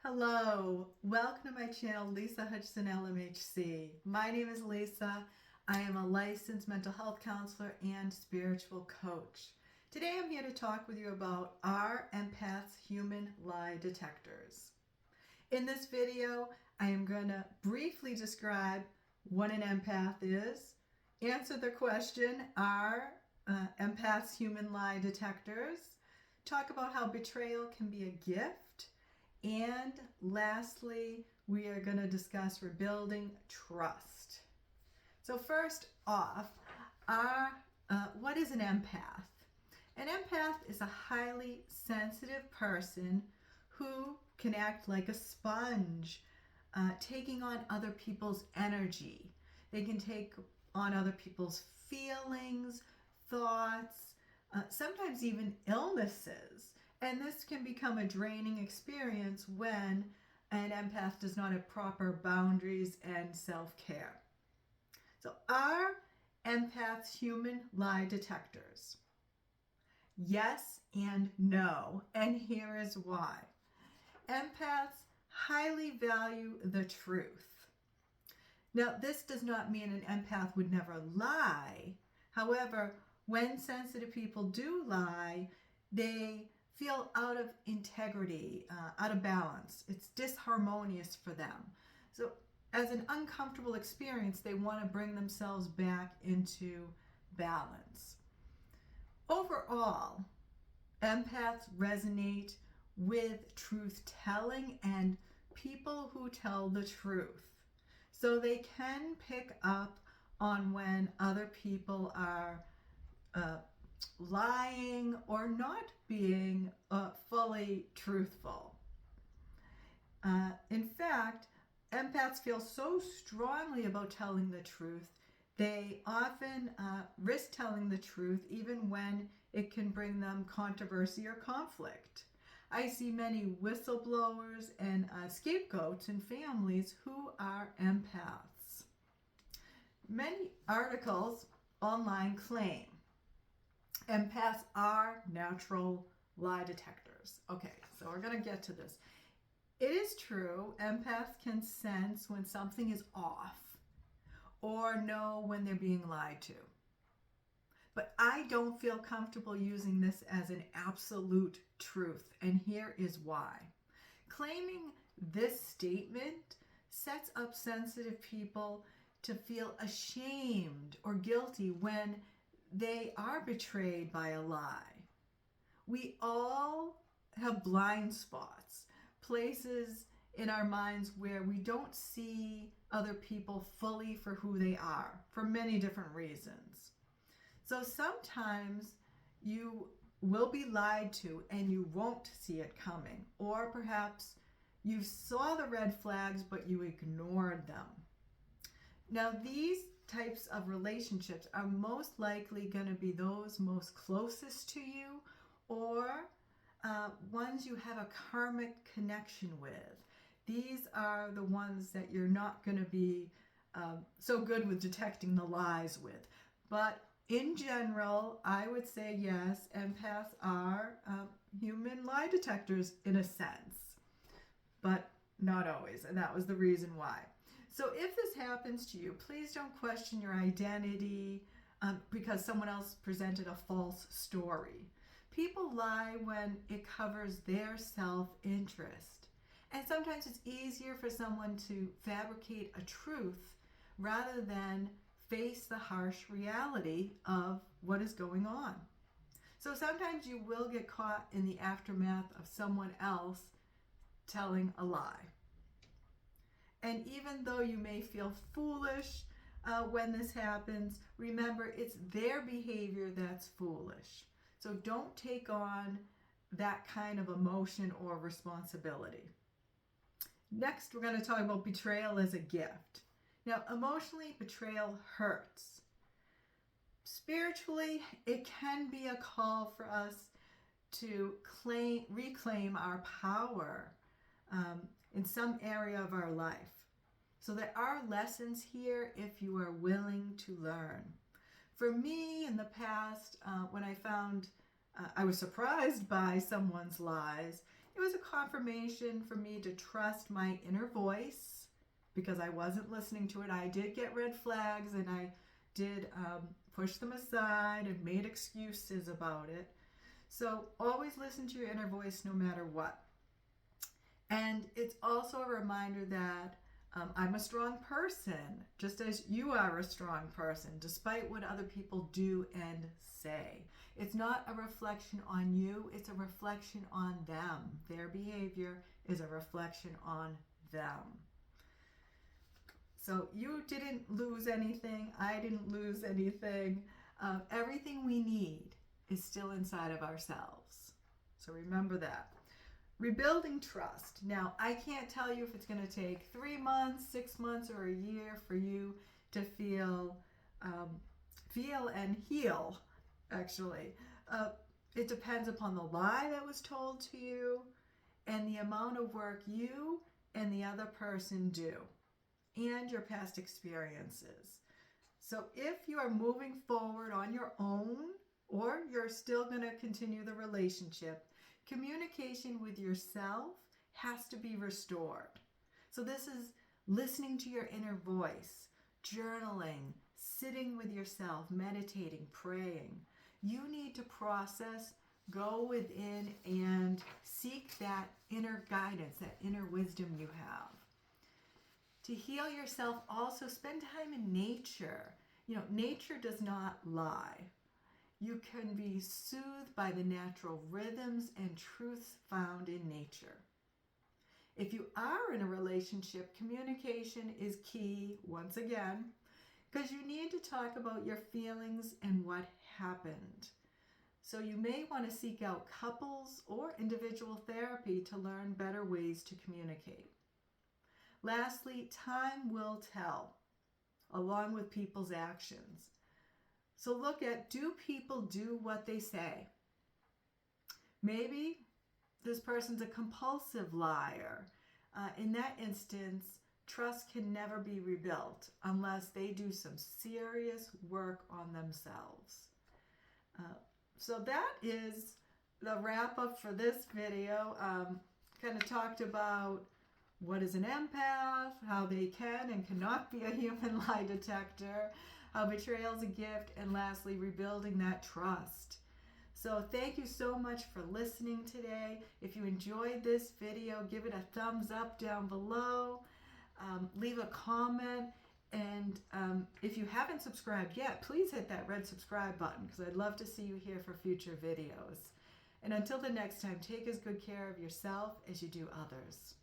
Hello, welcome to my channel, Lisa Hutchison LMHC. My name is Lisa. I am a licensed mental health counselor and spiritual coach. Today I'm here to talk with you about are empaths human lie detectors? In this video, I am going to briefly describe what an empath is, answer the question, are empaths human lie detectors, talk about how betrayal can be a gift, and lastly, we are going to discuss rebuilding trust. So first off, what is an empath? An empath is a highly sensitive person who can act like a sponge, taking on other people's energy. They can take on other people's feelings, thoughts, sometimes even illnesses. And this can become a draining experience when an empath does not have proper boundaries and self-care. So are empaths human lie detectors? Yes and no, and here is why. Empaths highly value the truth. Now, this does not mean an empath would never lie. However, when sensitive people do lie, they feel out of integrity, out of balance. It's disharmonious for them. So as an uncomfortable experience, they want to bring themselves back into balance. Overall, empaths resonate with truth-telling and people who tell the truth. So they can pick up on when other people are lying or not being fully truthful. In fact, empaths feel so strongly about telling the truth, they often risk telling the truth even when it can bring them controversy or conflict. I see many whistleblowers and scapegoats in families who are empaths. Many articles online claim empaths are natural lie detectors. Okay, so we're going to get to this. It is true, empaths can sense when something is off or know when they're being lied to. But I don't feel comfortable using this as an absolute truth, and here is why. Claiming this statement sets up sensitive people to feel ashamed or guilty when they are betrayed by a lie. We all have blind spots, places in our minds where we don't see other people fully for who they are, for many different reasons. So sometimes you will be lied to and you won't see it coming, or perhaps you saw the red flags but you ignored them. Now, these types of relationships are most likely going to be those most closest to you, or ones you have a karmic connection with. These are the ones that you're not going to be so good with detecting the lies with. But in general, I would say yes, empaths are human lie detectors in a sense, but not always, and that was the reason why. So if this happens to you, please don't question your identity because someone else presented a false story. People lie when it covers their self-interest. And sometimes it's easier for someone to fabricate a truth rather than face the harsh reality of what is going on. So sometimes you will get caught in the aftermath of someone else telling a lie. And even though you may feel foolish when this happens, remember it's their behavior that's foolish. So don't take on that kind of emotion or responsibility. Next, we're going to talk about betrayal as a gift. Now, emotionally, betrayal hurts. Spiritually, it can be a call for us to reclaim our power in some area of our life. So there are lessons here if you are willing to learn. For me, in the past, when I found I was surprised by someone's lies, It was a confirmation for me to trust my inner voice because I wasn't listening to it. I did get red flags and I did push them aside and made excuses about it. So always listen to your inner voice no matter what. And it's also a reminder that I'm a strong person, just as you are a strong person, despite what other people do and say. It's not a reflection on you, it's a reflection on them. Their behavior is a reflection on them. So you didn't lose anything, I didn't lose anything. Everything we need is still inside of ourselves. So remember that. Rebuilding trust. Now, I can't tell you if it's going to take 3 months, 6 months, or a year for you to feel and heal, actually. It depends upon the lie that was told to you and the amount of work you and the other person do and your past experiences. So if you are moving forward on your own or you're still going to continue the relationship, communication with yourself has to be restored. So this is listening to your inner voice, journaling, sitting with yourself, meditating, praying. You need to process, go within and seek that inner guidance, that inner wisdom you have. To heal yourself, also spend time in nature. You know, nature does not lie. You can be soothed by the natural rhythms and truths found in nature. If you are in a relationship, communication is key, once again, because you need to talk about your feelings and what happened. So you may want to seek out couples or individual therapy to learn better ways to communicate. Lastly, time will tell, along with people's actions. So look at, do people do what they say? Maybe this person's a compulsive liar. In that instance, trust can never be rebuilt unless they do some serious work on themselves. So that is the wrap up for this video. Kind of talked about what is an empath, how they can and cannot be a human lie detector, how betrayal is a gift, and lastly, rebuilding that trust. So thank you so much for listening today. If you enjoyed this video, give it a thumbs up down below. Leave a comment. And if you haven't subscribed yet, please hit that red subscribe button because I'd love to see you here for future videos. And until the next time, take as good care of yourself as you do others.